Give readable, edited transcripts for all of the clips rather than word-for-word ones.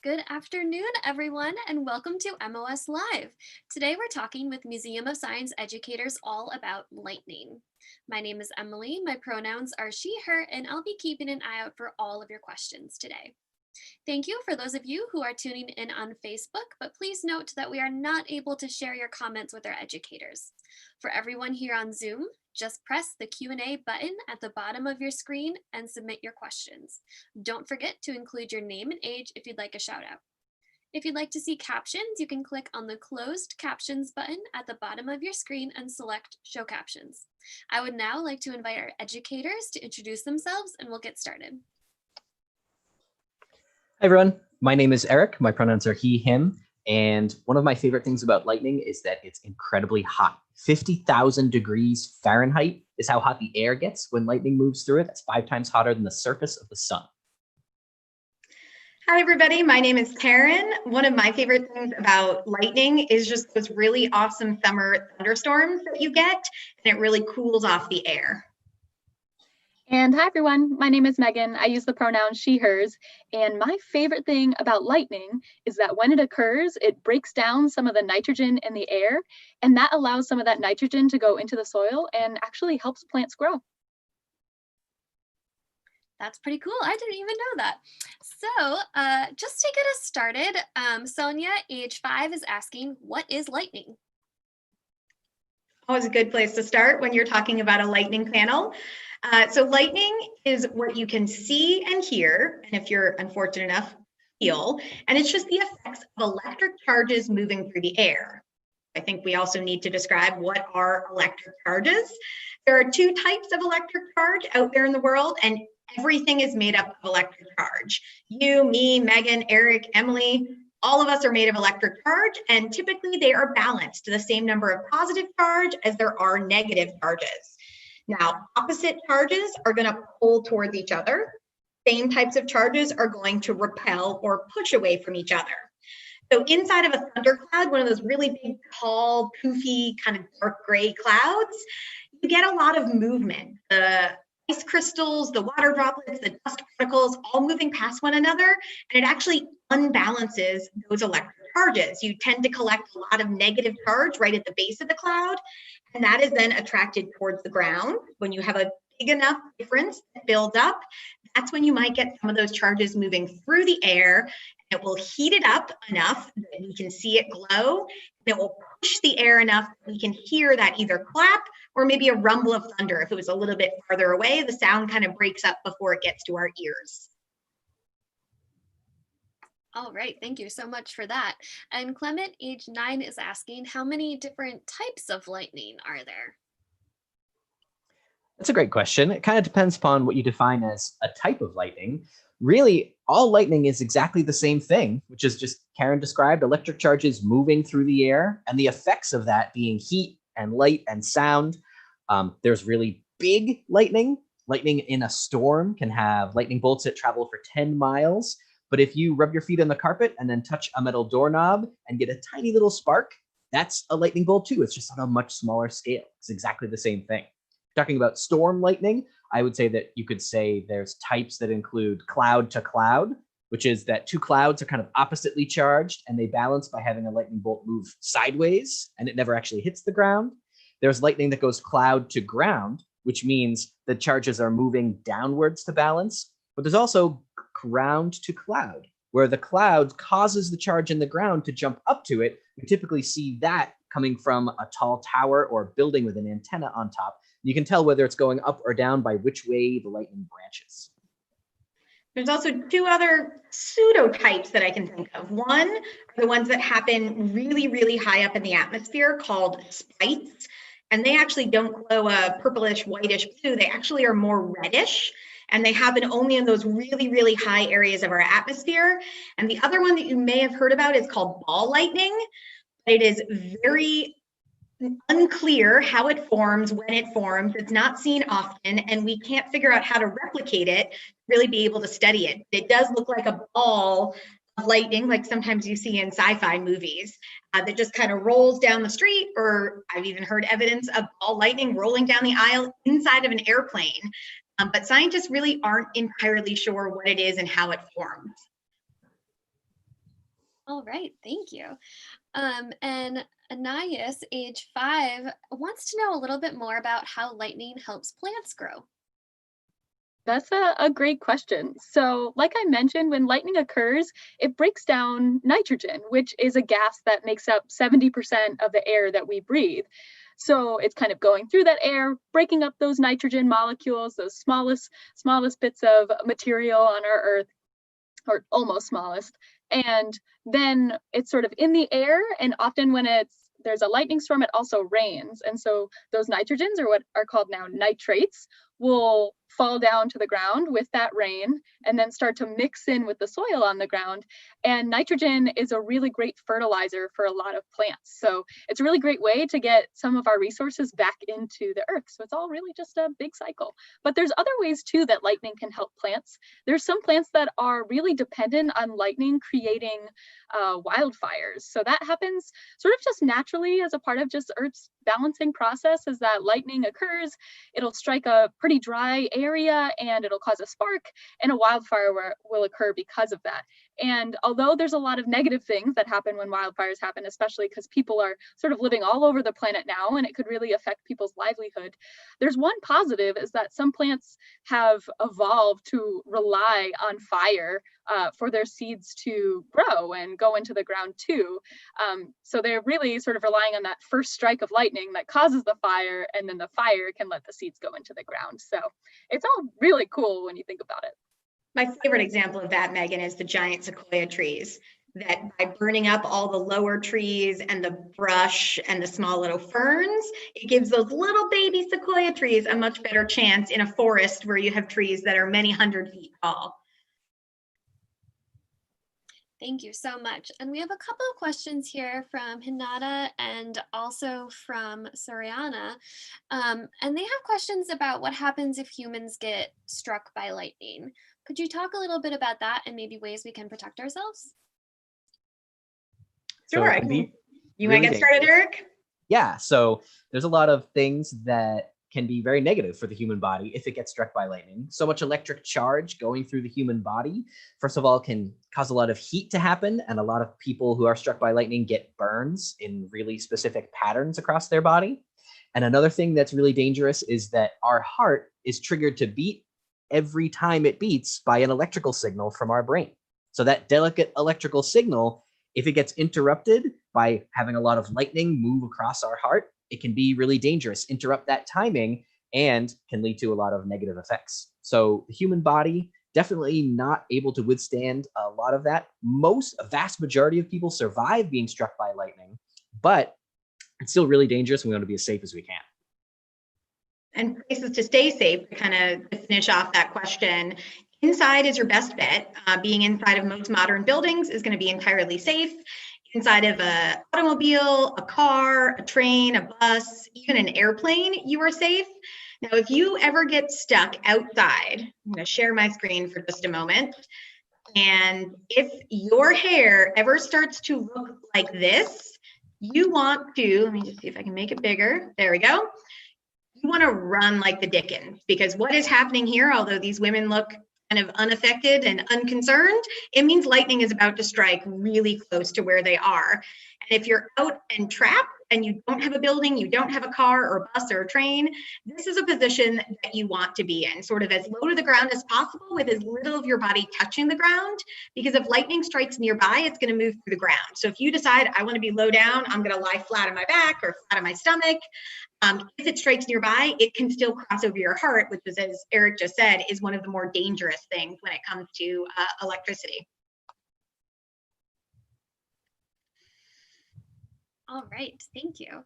Good afternoon, everyone, and welcome to MOS Live. Today we're talking with Museum of Science educators all about lightning. My name is Emily, my pronouns are she, her, and I'll be keeping an eye out for all of your questions today. Thank you for those of you who are tuning in on Facebook, but please note that we are not able to share your comments with our educators. For everyone here on Zoom, just press the Q&A button at the bottom of your screen and submit your questions. Don't forget to include your name and age if you'd like a shout out. If you'd like to see captions, you can click on the closed captions button at the bottom of your screen and select show captions. I would now like to invite our educators to introduce themselves and we'll get started. Hi everyone, my name is Eric. My pronouns are he, him. And one of my favorite things about lightning is that it's incredibly hot. 50,000 degrees Fahrenheit is how hot the air gets when lightning moves through it. That's 5 times hotter than the surface of the sun. Hi everybody, my name is Karen. One of my favorite things about lightning is just those really awesome summer thunderstorms that you get, and it really cools off the air. And hi everyone, my name is Megan. I use the pronoun she, hers, and my favorite thing about lightning is that when it occurs, it breaks down some of the nitrogen in the air, and that allows some of that nitrogen to go into the soil and actually helps plants grow. That's pretty cool. I didn't even know that. So just to get us started, Sonia, age 5, is asking, what is lightning? Always a good place to start when you're talking about a lightning panel. So lightning is what you can see and hear, and if you're unfortunate enough, feel, and it's just the effects of electric charges moving through the air. I think we also need to describe what are electric charges. There are 2 types of electric charge out there in the world, and everything is made up of electric charge. You, me, Megan, Eric, Emily, all of us are made of electric charge, and typically they are balanced to the same number of positive charge as there are negative charges. Now, opposite charges are going to pull towards each other. Same types of charges are going to repel or push away from each other. So inside of a thundercloud, one of those really big, tall, poofy, kind of dark gray clouds, you get a lot of movement. The ice crystals, the water droplets, the dust particles, all moving past one another, and it actually unbalances those electric charges. You tend to collect a lot of negative charge right at the base of the cloud, and that is then attracted towards the ground. When you have a big enough difference that builds up, that's when you might get some of those charges moving through the air. It will heat it up enough that we can see it glow, and it will push the air enough that we can hear that either clap or maybe a rumble of thunder. If it was a little bit farther away, the sound kind of breaks up before it gets to our ears. All right, thank you so much for that. And Clement, age 9, is asking, how many different types of lightning are there? That's a great question. It kind of depends upon what you define as a type of lightning. Really, all lightning is exactly the same thing, which is just Karen described, electric charges moving through the air and the effects of that being heat and light and sound. There's really big lightning. Lightning in a storm can have lightning bolts that travel for 10 miles. But if you rub your feet on the carpet and then touch a metal doorknob and get a tiny little spark, that's a lightning bolt too. It's just on a much smaller scale. It's exactly the same thing. Talking about storm lightning, I would say that you could say there's types that include cloud to cloud, which is that 2 clouds are kind of oppositely charged and they balance by having a lightning bolt move sideways and it never actually hits the ground. There's lightning that goes cloud to ground, which means the charges are moving downwards to balance. But there's also ground to cloud, where the cloud causes the charge in the ground to jump up to it. You typically see that coming from a tall tower or building with an antenna on top. You can tell whether it's going up or down by which way the lightning branches. There's also 2 other pseudotypes that I can think of. One are the ones that happen really, really high up in the atmosphere called spites. And they actually don't glow a purplish, whitish blue. They actually are more reddish. And they happen only in those really, really high areas of our atmosphere. And the other one that you may have heard about is called ball lightning. It is very unclear how it forms, when it forms. It's not seen often, and we can't figure out how to replicate it, really be able to study it. It does look like a ball of lightning, like sometimes you see in sci-fi movies, that just kind of rolls down the street, or I've even heard evidence of ball lightning rolling down the aisle inside of an airplane. But scientists really aren't entirely sure what it is and how it forms. All right, thank you. And Anais, age 5, wants to know a little bit more about how lightning helps plants grow. That's a great question. So, like I mentioned, when lightning occurs, it breaks down nitrogen, which is a gas that makes up 70% of the air that we breathe. So it's kind of going through that air, breaking up those nitrogen molecules, those smallest bits of material on our Earth, or almost smallest. And then it's sort of in the air, and often when there's a lightning storm, it also rains. And so those nitrogens, or what are called now nitrates, will fall down to the ground with that rain and then start to mix in with the soil on the ground. And nitrogen is a really great fertilizer for a lot of plants. So it's a really great way to get some of our resources back into the earth. So it's all really just a big cycle. But there's other ways too that lightning can help plants. There's some plants that are really dependent on lightning creating wildfires. So that happens sort of just naturally as a part of just Earth's balancing process. As that lightning occurs, it'll strike a pretty dry area and it'll cause a spark, and a wildfire will occur because of that. And although there's a lot of negative things that happen when wildfires happen, especially because people are sort of living all over the planet now and it could really affect people's livelihood, there's one positive, is that some plants have evolved to rely on fire for their seeds to grow and go into the ground too. So they're really sort of relying on that first strike of lightning that causes the fire, and then the fire can let the seeds go into the ground. So it's all really cool when you think about it. My favorite example of that, Megan, is the giant sequoia trees. That by burning up all the lower trees and the brush and the small little ferns, it gives those little baby sequoia trees a much better chance in a forest where you have trees that are many hundred feet tall. Thank you so much. And we have a couple of questions here from Hinata and also from Soriana. And they have questions about what happens if humans get struck by lightning. Could you talk a little bit about that and maybe ways we can protect ourselves? Sure. You want to get started, Eric? Yeah. So there's a lot of things that can be very negative for the human body if it gets struck by lightning. So much electric charge going through the human body, first of all, can cause a lot of heat to happen. And a lot of people who are struck by lightning get burns in really specific patterns across their body. And another thing that's really dangerous is that our heart is triggered to beat every time it beats by an electrical signal from our brain. So that delicate electrical signal, if it gets interrupted by having a lot of lightning move across our heart, it can be really dangerous, interrupt that timing, and can lead to a lot of negative effects. So the human body, definitely not able to withstand a lot of that. A vast majority of people survive being struck by lightning, but it's still really dangerous, and we want to be as safe as we can. And places to stay safe, to kind of finish off that question. Inside is your best bet. Being inside of most modern buildings is going to be entirely safe. Inside of an automobile, a car, a train, a bus, even an airplane, you are safe. Now, if you ever get stuck outside, I'm going to share my screen for just a moment. And if your hair ever starts to look like this, you want to, let me just see if I can make it bigger. There we go. You want to run like the Dickens, because what is happening here, although these women look kind of unaffected and unconcerned, it means lightning is about to strike really close to where they are. And if you're out and trapped and you don't have a building, you don't have a car or a bus or a train, this is a position that you want to be in, sort of as low to the ground as possible with as little of your body touching the ground, because if lightning strikes nearby, it's going to move through the ground. So if you decide I want to be low down, I'm going to lie flat on my back or flat on my stomach, if it strikes nearby, it can still cross over your heart, which is, as Eric just said, is one of the more dangerous things when it comes to electricity. All right, thank you.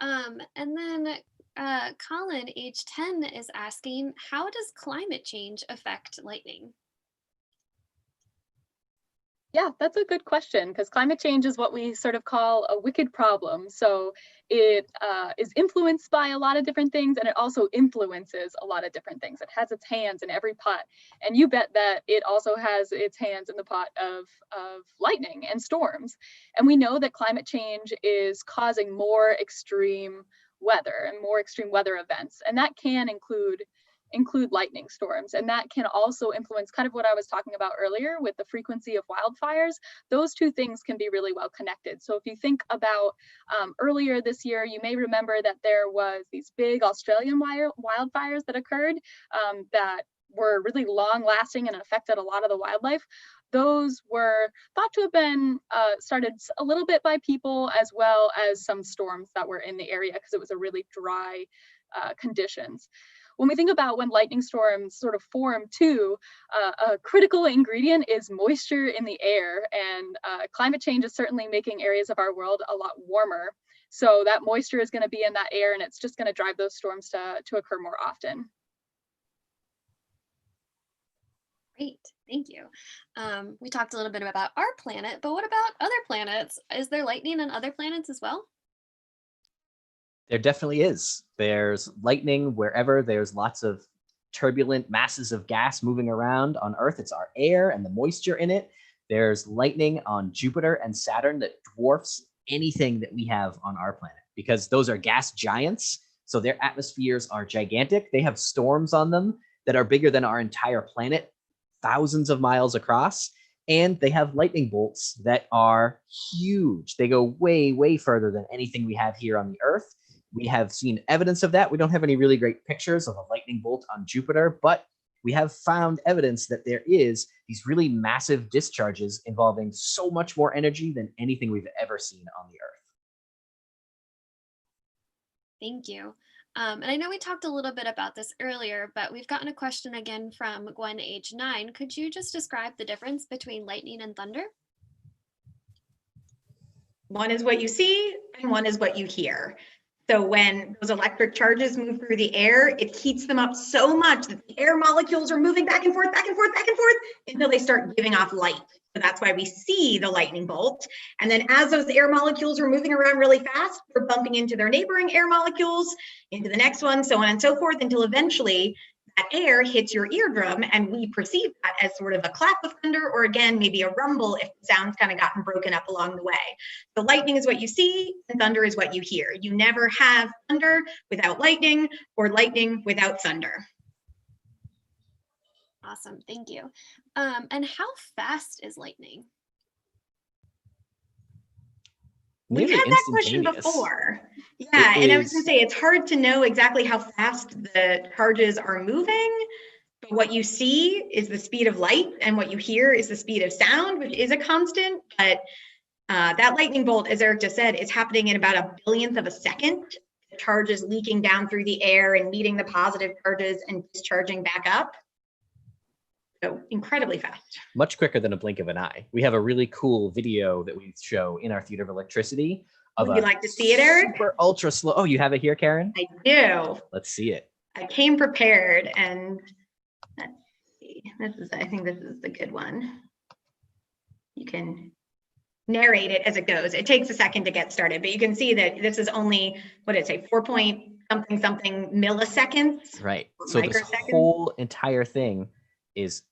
And then Colin, age 10, is asking, how does climate change affect lightning? Yeah, that's a good question, because climate change is what we sort of call a wicked problem. So it is influenced by a lot of different things, and it also influences a lot of different things. It has its hands in every pot. And you bet that it also has its hands in the pot of lightning and storms. And we know that climate change is causing more extreme weather and more extreme weather events. And that can include include lightning storms. And that can also influence kind of what I was talking about earlier with the frequency of wildfires. Those two things can be really well connected. So if you think about earlier this year, you may remember that there was these big Australian wildfires that occurred that were really long lasting and affected a lot of the wildlife. Those were thought to have been started a little bit by people, as well as some storms that were in the area because it was a really dry conditions. When we think about when lightning storms sort of form too, a critical ingredient is moisture in the air, and climate change is certainly making areas of our world a lot warmer. So that moisture is going to be in that air, and it's just going to drive those storms to occur more often. Great, thank you. We talked a little bit about our planet, but what about other planets? Is there lightning on other planets as well? There definitely is. There's lightning wherever there's lots of turbulent masses of gas moving around on Earth. It's our air and the moisture in it. There's lightning on Jupiter and Saturn that dwarfs anything that we have on our planet because those are gas giants. So their atmospheres are gigantic. They have storms on them that are bigger than our entire planet, thousands of miles across. And they have lightning bolts that are huge. They go way, way further than anything we have here on the Earth. We have seen evidence of that. We don't have any really great pictures of a lightning bolt on Jupiter, but we have found evidence that there is these really massive discharges involving so much more energy than anything we've ever seen on the Earth. Thank you. And I know we talked a little bit about this earlier, but we've gotten a question again from Gwen, age 9. Could you just describe the difference between lightning and thunder? One is what you see and one is what you hear. So when those electric charges move through the air, it heats them up so much that the air molecules are moving back and forth, back and forth, back and forth until they start giving off light. So that's why we see the lightning bolt. And then as those air molecules are moving around really fast, they're bumping into their neighboring air molecules, into the next one, so on and so forth, until eventually that air hits your eardrum and we perceive that as sort of a clap of thunder, or again, maybe a rumble if the sound's kind of gotten broken up along the way. So lightning is what you see and thunder is what you hear. You never have thunder without lightning or lightning without thunder. Awesome, thank you. And how fast is lightning? We've had that question before. Yeah, and I was going to say, it's hard to know exactly how fast the charges are moving, but what you see is the speed of light, and what you hear is the speed of sound, which is a constant. But that lightning bolt, as Eric just said, is happening in about a billionth of a second. The charges leaking down through the air and meeting the positive charges and discharging back up. So incredibly fast. Much quicker than a blink of an eye. We have a really cool video that we show in our Theater of Electricity. Would you like to see it, Eric? Super ultra slow. Oh, you have it here, Karen? I do. Let's see it. I came prepared, and let's see. I think this is the good one. You can narrate it as it goes. It takes a second to get started, but you can see that this is only, what did it say, 4 point something milliseconds. Right. So this whole entire thing is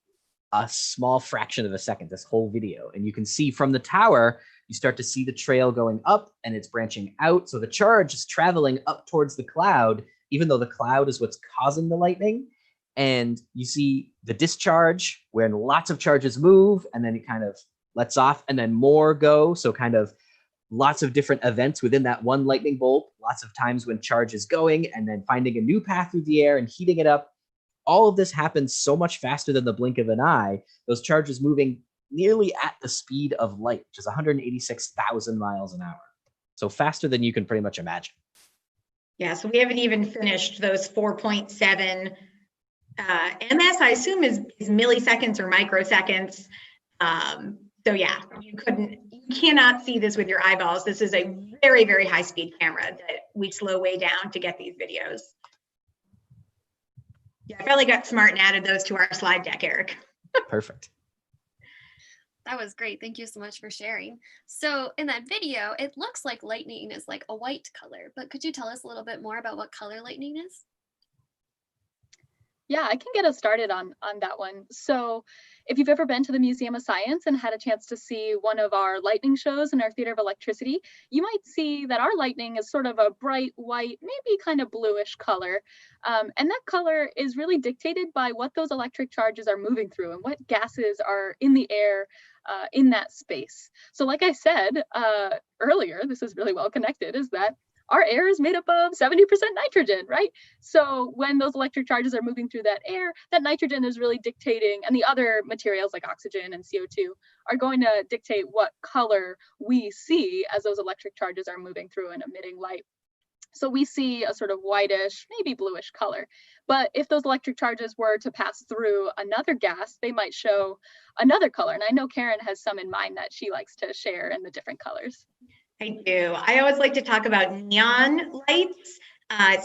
a small fraction of a second, this whole video. And you can see from the tower, you start to see the trail going up and it's branching out. So the charge is traveling up towards the cloud, even though the cloud is what's causing the lightning. And you see the discharge when lots of charges move and then it kind of lets off and then more go. So kind of lots of different events within that one lightning bolt, lots of times when charge is going and then finding a new path through the air and heating it up. All of this happens so much faster than the blink of an eye, those charges moving nearly at the speed of light, which is 186,000 miles an hour. So faster than you can pretty much imagine. Yeah, so we haven't even finished those 4.7 ms, I assume is milliseconds or microseconds. So yeah, you cannot see this with your eyeballs. This is a very, very high speed camera that we slow way down to get these videos. Yeah, I finally got smart and added those to our slide deck, Eric. Perfect. That was great. Thank you so much for sharing. So in that video, it looks like lightning is like a white color, but could you tell us a little bit more about what color lightning is? Yeah, I can get us started on that one. So, if you've ever been to the Museum of Science and had a chance to see one of our lightning shows in our Theater of Electricity, you might see that our lightning is sort of a bright white, maybe kind of bluish color. And that color is really dictated by what those electric charges are moving through and what gases are in the air in that space. So, like I said earlier, this is really well connected, is that our air is made up of 70% nitrogen, right? So when those electric charges are moving through that air, that nitrogen is really dictating, and the other materials like oxygen and CO2 are going to dictate what color we see as those electric charges are moving through and emitting light. So we see a sort of whitish, maybe bluish color. But if those electric charges were to pass through another gas, they might show another color. And I know Karen has some in mind that she likes to share in the different colors. I do. I always like to talk about neon lights.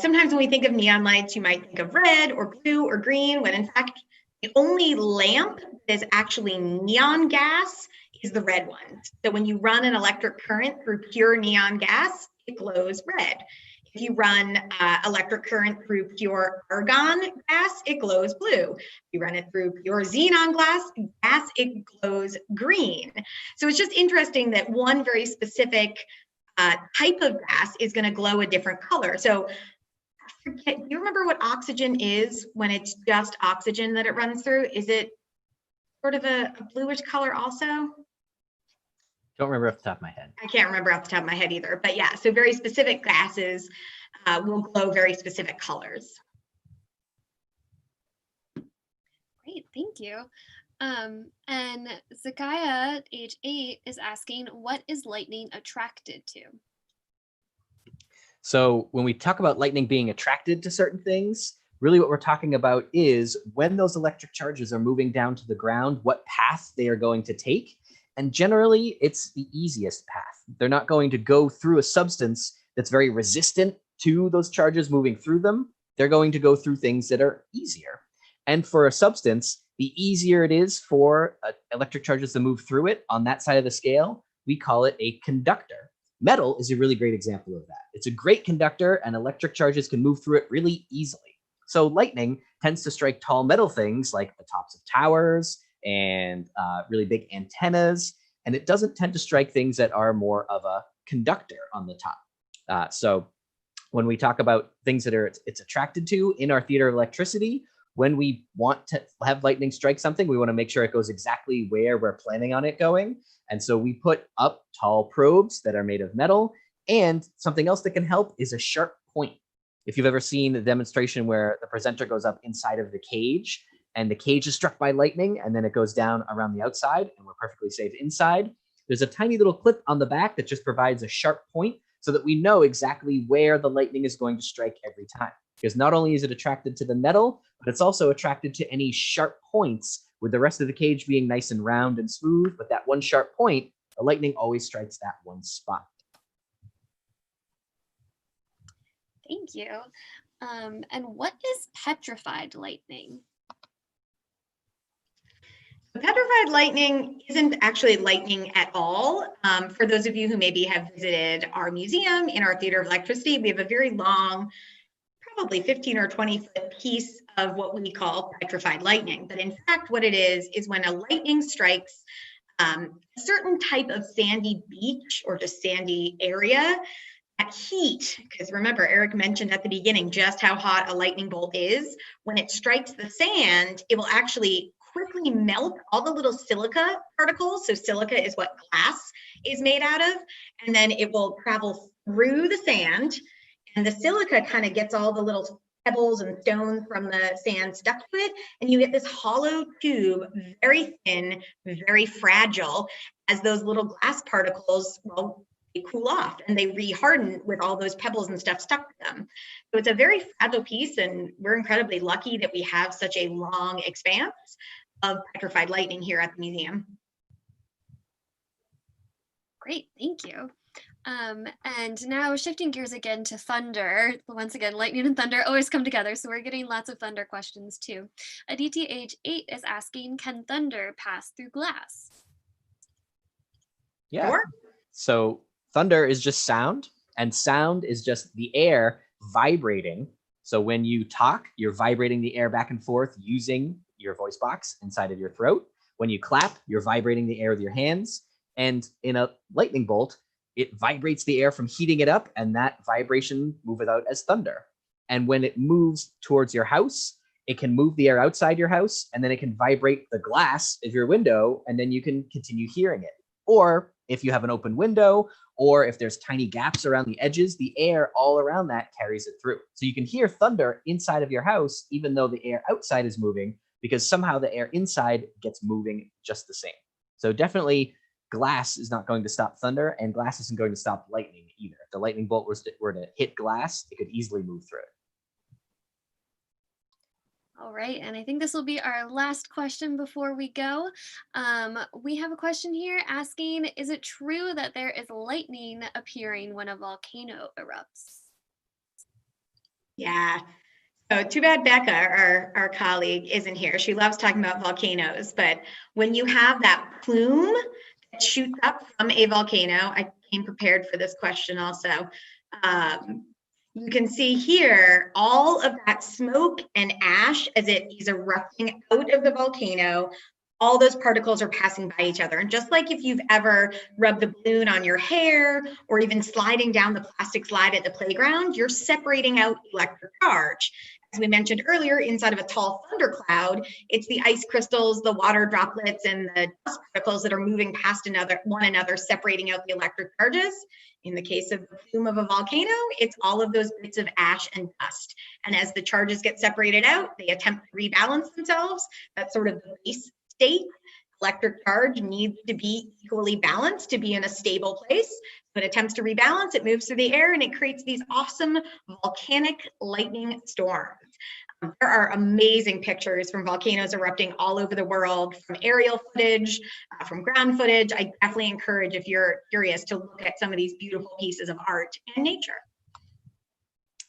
Sometimes when we think of neon lights, you might think of red or blue or green, when in fact, the only lamp that is actually neon gas is the red one. So when you run an electric current through pure neon gas, it glows red. If you run electric current through pure argon gas, it glows blue. If you run it through pure xenon gas, it glows green. So it's just interesting that one very specific type of gas is going to glow a different color. So do you remember what oxygen is when it's just oxygen that it runs through? Is it sort of a bluish color also? Don't remember off the top of my head. I can't remember off the top of my head either, but yeah, so very specific gases will glow very specific colors. Great, thank you. And Zakaya, age 8, is asking, what is lightning attracted to? So when we talk about lightning being attracted to certain things, really what we're talking about is when those electric charges are moving down to the ground, what path they are going to take. And generally, it's the easiest path. They're not going to go through a substance that's very resistant to those charges moving through them. They're going to go through things that are easier. And for a substance, the easier it is for electric charges to move through it on that side of the scale, we call it a conductor. Metal is a really great example of that. It's a great conductor, and electric charges can move through it really easily. So lightning tends to strike tall metal things like the tops of towers and really big antennas, and it doesn't tend to strike things that are more of a conductor on the top. So when we talk about things that it's attracted to in our theater of electricity, when we want to have lightning strike something, we want to make sure it goes exactly where we're planning on it going. And so we put up tall probes that are made of metal, and something else that can help is a sharp point. If you've ever seen a demonstration where the presenter goes up inside of the cage and the cage is struck by lightning and then it goes down around the outside and we're perfectly safe inside, there's a tiny little clip on the back that just provides a sharp point so that we know exactly where the lightning is going to strike every time. Because not only is it attracted to the metal, but it's also attracted to any sharp points, with the rest of the cage being nice and round and smooth. But that one sharp point, the lightning always strikes that one spot. Thank you. And what is petrified lightning? Petrified lightning isn't actually lightning at all. For those of you who maybe have visited our museum in our Theater of Electricity, we have a very long, probably 15 or 20-foot piece of what we call petrified lightning. But in fact, what it is when a lightning strikes a certain type of sandy beach or just sandy area, at heat, because remember, Eric mentioned at the beginning just how hot a lightning bolt is. When it strikes the sand, it will actually quickly melt all the little silica particles. So silica is what glass is made out of. And then it will travel through the sand. And the silica kind of gets all the little pebbles and stones from the sand stuck to it. And you get this hollow tube, very thin, very fragile, as those little glass particles, well, they cool off and they reharden with all those pebbles and stuff stuck to them. So it's a very fragile piece, and we're incredibly lucky that we have such a long expanse of petrified lightning here at the museum. Great, thank you. And now shifting gears again to thunder. Once again, lightning and thunder always come together, so we're getting lots of thunder questions too. Aditi, age 8, is asking, can thunder pass through glass? Yeah. Sure. So thunder is just sound, and sound is just the air vibrating. So when you talk, you're vibrating the air back and forth using your voice box inside of your throat. When you clap, you're vibrating the air with your hands. And in a lightning bolt, it vibrates the air from heating it up, and that vibration moves it out as thunder. And when it moves towards your house, it can move the air outside your house, and then it can vibrate the glass of your window, and then you can continue hearing it. Or if you have an open window, or if there's tiny gaps around the edges, the air all around that carries it through. So you can hear thunder inside of your house, even though the air outside is moving, because somehow the air inside gets moving just the same. So definitely glass is not going to stop thunder, and glass isn't going to stop lightning either. If the lightning bolt were to hit glass, it could easily move through it. All right, and I think this will be our last question before we go. We have a question here asking, is it true that there is lightning appearing when a volcano erupts? Yeah. So too bad Becca, our colleague, isn't here. She loves talking about volcanoes, but when you have that plume that shoots up from a volcano, I came prepared for this question also. You can see here all of that smoke and ash as it is erupting out of the volcano. All those particles are passing by each other. And just like if you've ever rubbed the balloon on your hair or even sliding down the plastic slide at the playground, you're separating out electric charge. As we mentioned earlier, inside of a tall thundercloud, it's the ice crystals, the water droplets, and the dust particles that are moving past one another, separating out the electric charges. In the case of the plume of a volcano, it's all of those bits of ash and dust. And as the charges get separated out, they attempt to rebalance themselves. That's sort of the base state. Electric charge needs to be equally balanced to be in a stable place. When it attempts to rebalance, it moves through the air and it creates these awesome volcanic lightning storms. There are amazing pictures from volcanoes erupting all over the world, from aerial footage, from ground footage. I definitely encourage, if you're curious, to look at some of these beautiful pieces of art and nature.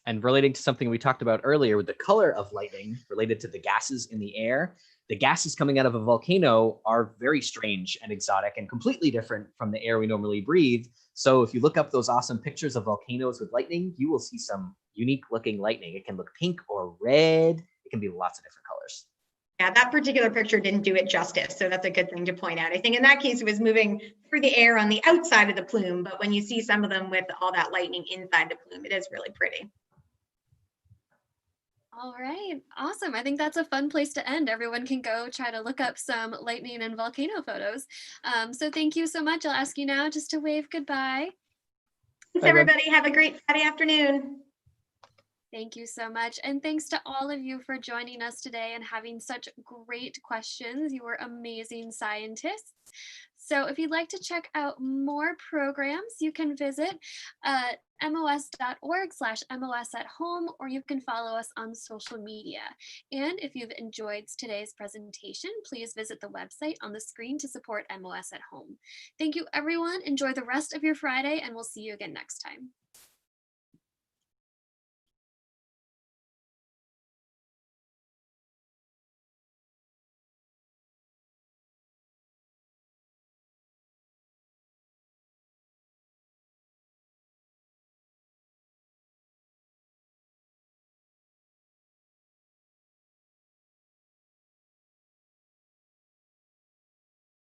And relating to something we talked about earlier with the color of lightning related to the gases in the air, the gases coming out of a volcano are very strange and exotic and completely different from the air we normally breathe. So if you look up those awesome pictures of volcanoes with lightning, you will see some unique looking lightning. It can look pink or red. It can be lots of different colors. Yeah, that particular picture didn't do it justice, so that's a good thing to point out. I think in that case, it was moving through the air on the outside of the plume, but when you see some of them with all that lightning inside the plume, it is really pretty. All right, awesome. I think that's a fun place to end. Everyone can go try to look up some lightning and volcano photos. So thank you so much. I'll ask you now just to wave goodbye. Thanks, everybody. Have a great Friday afternoon. Thank you so much. And thanks to all of you for joining us today and having such great questions. You were amazing scientists. So if you'd like to check out more programs, you can visit mos.org/MOS at home, or you can follow us on social media. And if you've enjoyed today's presentation, please visit the website on the screen to support MOS at home. Thank you, everyone. Enjoy the rest of your Friday, and we'll see you again next time.